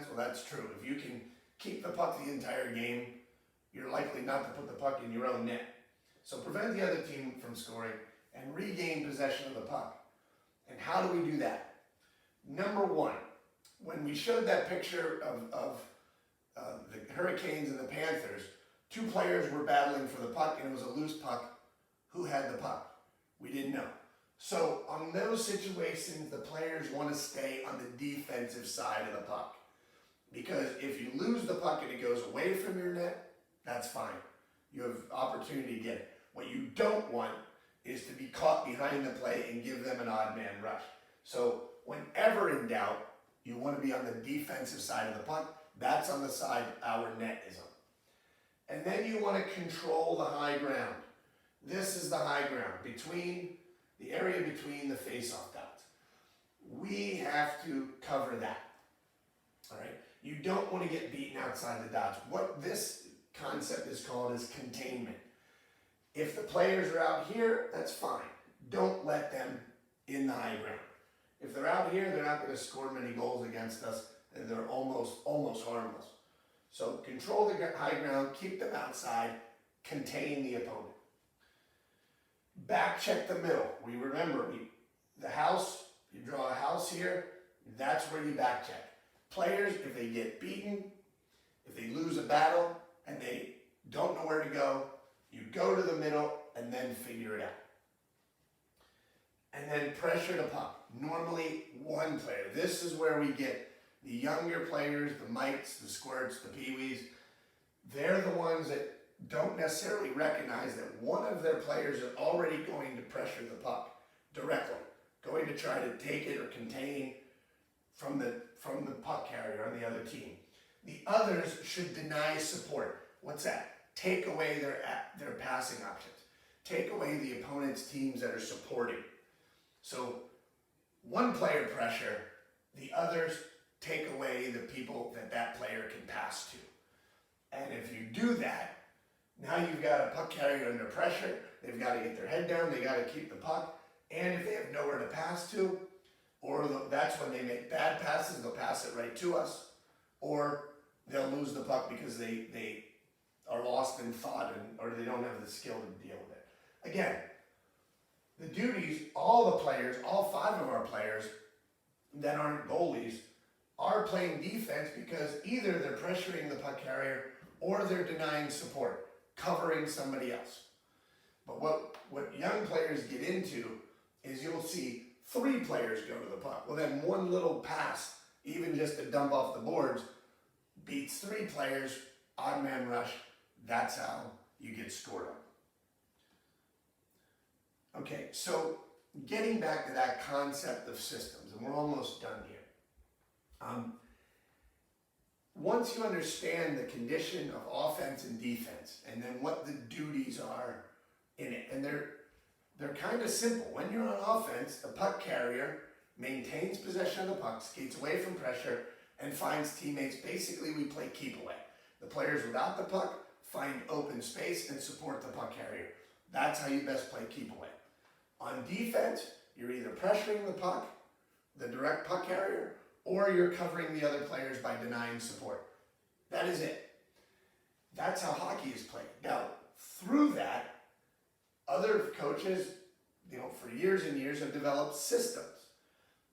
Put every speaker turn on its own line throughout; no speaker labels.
defense, well, that's true. If you can keep the puck the entire game, you're likely not to put the puck in your own net. So prevent the other team from scoring and regain possession of the puck. And how do we do that? Number one, when we showed that picture of the Hurricanes and the Panthers, two players were battling for the puck, and it was a loose puck. Who had the puck? We didn't know. So on those situations, the players want to stay on the defensive side of the puck. Because if you lose the puck and it goes away from your net, that's fine. You have opportunity to get it. What you don't want is to be caught behind the play and give them an odd man rush. So whenever in doubt, you want to be on the defensive side of the puck. That's on the side our net is on. And then you want to control the high ground. This is the high ground, the area between the face-off dots. We have to cover that, all right? You don't want to get beaten outside the dots. What this concept is called is containment. If the players are out here, that's fine. Don't let them in the high ground. If they're out here, they're not going to score many goals against us, and they're almost harmless. So control the high ground, keep them outside, contain the opponent. Back check the middle. The house, you draw a house here, that's where you back check. Players, if they get beaten, if they lose a battle, and they don't know where to go, you go to the middle and then figure it out. And then pressure the puck. Normally one player. This is where we get the younger players, the mites, the squirts, the peewees. They're the ones that don't necessarily recognize that one of their players is already going to pressure the puck directly, going to try to take it or contain from the puck carrier on the other team. The others should deny support. What's that? Take away their passing options. Take away the opponent's teams that are supporting. So one player pressure, the others take away the people that player can pass to. And if you do that, now you've got a puck carrier under pressure. They've got to get their head down. They got to keep the puck. And if they have nowhere to pass to, or that's when they make bad passes, they'll pass it right to us, or they'll lose the puck because they are lost in thought or they don't have the skill to deal with it. Again, the duties, all the players, all 5 of our players that aren't goalies are playing defense because either they're pressuring the puck carrier or they're denying support, covering somebody else. But what young players get into is you'll see 3 players go to the puck. Well, then one little pass, even just to dump off the boards, beats 3 players, odd man rush. That's how you get scored on. Okay, so getting back to that concept of systems, and we're almost done here. Once you understand the condition of offense and defense, and then what the duties are in it, and they're kind of simple. When you're on offense, the puck carrier maintains possession of the puck, skates away from pressure, and finds teammates. Basically, we play keep away. The players without the puck find open space and support the puck carrier. That's how you best play keep away. On defense, you're either pressuring the puck, the direct puck carrier, or you're covering the other players by denying support. That is it. That's how hockey is played. Now, through that, other coaches, for years and years have developed systems.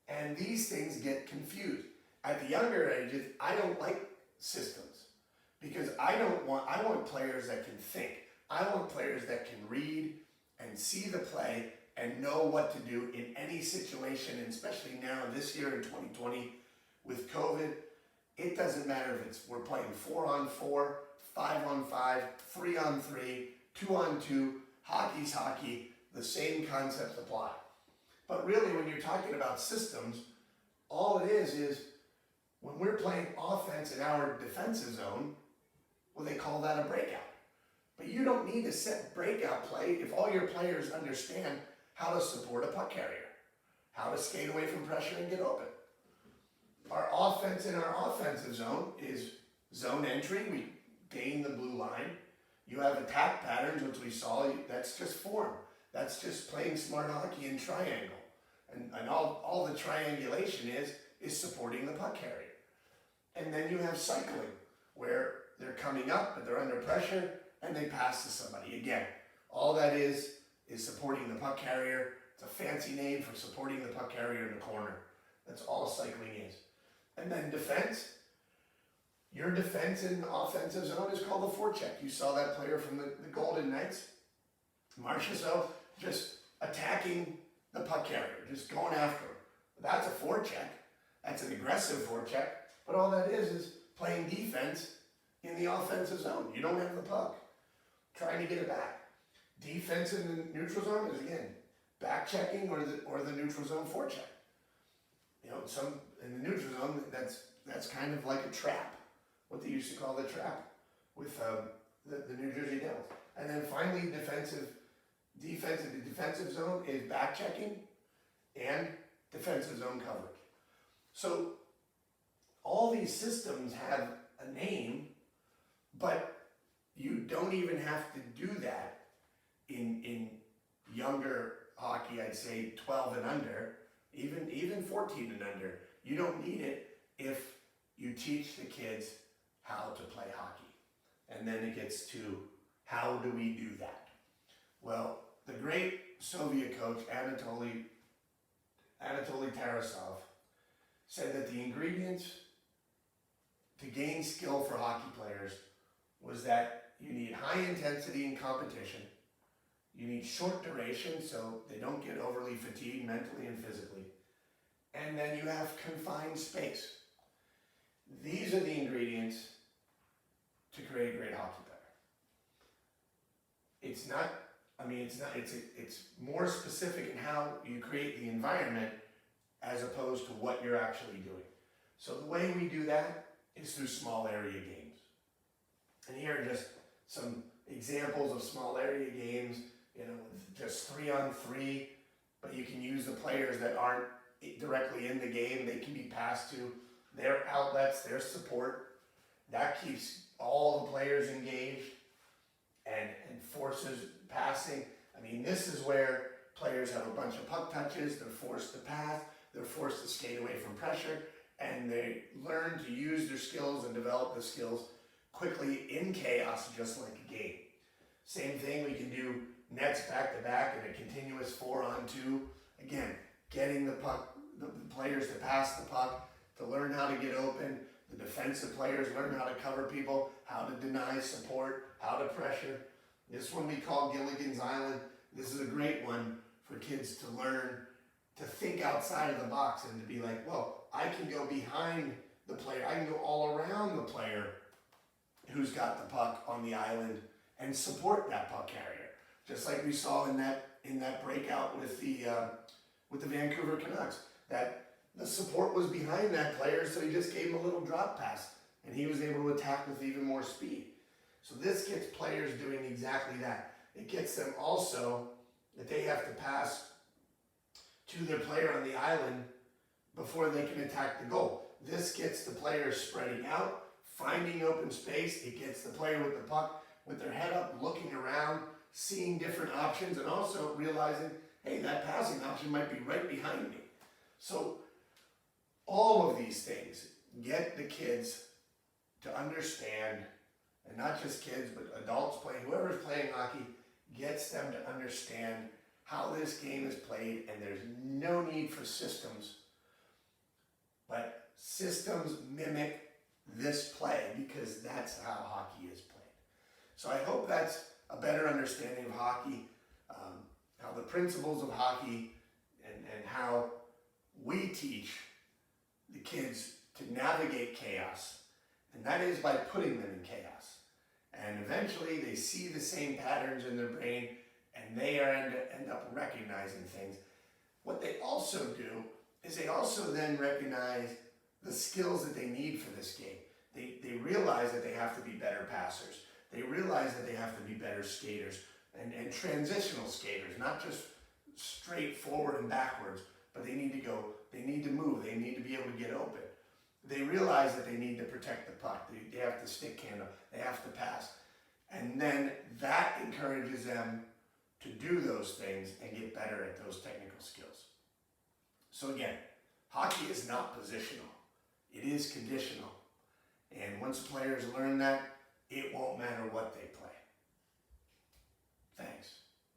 And these things get confused. At the younger ages, I don't like systems because I want players that can think. I want players that can read and see the play and know what to do in any situation, and especially now this year in 2020 with COVID. It doesn't matter if we're playing 4-on-4, 5-on-5, 3-on-3, 2-on-2, hockey's hockey, the same concepts apply. But really, when you're talking about systems, all it is when we're playing offense in our defensive zone, well, they call that a breakout. But you don't need to set breakout play if all your players understand how to support a puck carrier, how to skate away from pressure and get open. Our offense in our offensive zone is zone entry. We gain the blue line. You have attack patterns, which we saw. That's just form. That's just playing smart hockey in triangle. And all the triangulation is supporting the puck carrier. And then you have cycling, where they're coming up, but they're under pressure, and they pass to somebody. Again, all that is supporting the puck carrier. It's a fancy name for supporting the puck carrier in the corner. That's all cycling is. And then defense. Your defense in the offensive zone is called the forecheck. You saw that player from the Golden Knights, Marchessault, just attacking the puck carrier, just going after him. That's a forecheck. That's an aggressive forecheck. But all that is playing defense in the offensive zone. You don't have the puck. Trying to get it back. Defense in the neutral zone is, again, back checking or the neutral zone forecheck. You know, some in the neutral zone, that's kind of like a trap. What they used to call the trap with the New Jersey Devils. And then finally, the defensive zone is back checking and defensive zone coverage. So all these systems have a name, but you don't even have to do that in younger hockey. I'd say 12 and under, even 14 and under. You don't need it if you teach the kids how to play hockey. And then it gets to, how do we do that? Well, the great Soviet coach Anatoly Tarasov said that the ingredients to gain skill for hockey players was that you need high intensity in competition, you need short duration so they don't get overly fatigued mentally and physically, and then you have confined space. These are the ingredients to create a great hockey player. It's more specific in how you create the environment as opposed to what you're actually doing. So the way we do that is through small area games. And here are just some examples of small area games, with just 3-on-3, but you can use the players that aren't directly in the game. They can be passed to their outlets, their support. That keeps all the players engaged and forces passing. This is where players have a bunch of puck touches, they're forced to pass, they're forced to skate away from pressure, and they learn to use their skills and develop the skills quickly in chaos, just like a game. Same thing, we can do nets back to back in a continuous 4-on-2. Again, getting the puck, the players to pass the puck, to learn how to get open. The defensive players learn how to cover people, how to deny support, how to pressure. This one we call Gilligan's Island. This is a great one for kids to learn to think outside of the box and to be like, well, I can go behind the player. I can go all around the player who's got the puck on the island and support that puck carrier. Just like we saw in that breakout with the Vancouver Canucks. That the support was behind that player, so he just gave him a little drop pass and he was able to attack with even more speed. So this gets players doing exactly that. It gets them also that they have to pass to their player on the island before they can attack the goal. This gets the players spreading out, finding open space. It gets the player with the puck with their head up, looking around, seeing different options, and also realizing, hey, that passing option might be right behind me. So all of these things get the kids to understand, and not just kids, but adults playing, whoever's playing hockey, gets them to understand how this game is played, and there's no need for systems, but systems mimic this play because that's how hockey is played. So I hope that's a better understanding of hockey, how the principles of hockey and how we teach the kids to navigate chaos, and that is by putting them in chaos. And eventually they see the same patterns in their brain and they end up recognizing things. What they also do is they also then recognize the skills that they need for this game. They realize that they have to be better passers. They realize that they have to be better skaters and transitional skaters, not just straight forward and backwards, but they need to go, they need to move, they need to be able to get open. They realize that they need to protect the puck. They have to stick handle, they have to pass. And then that encourages them to do those things and get better at those technical skills. So again, hockey is not positional. It is conditional. once players learn that, it won't matter what they play.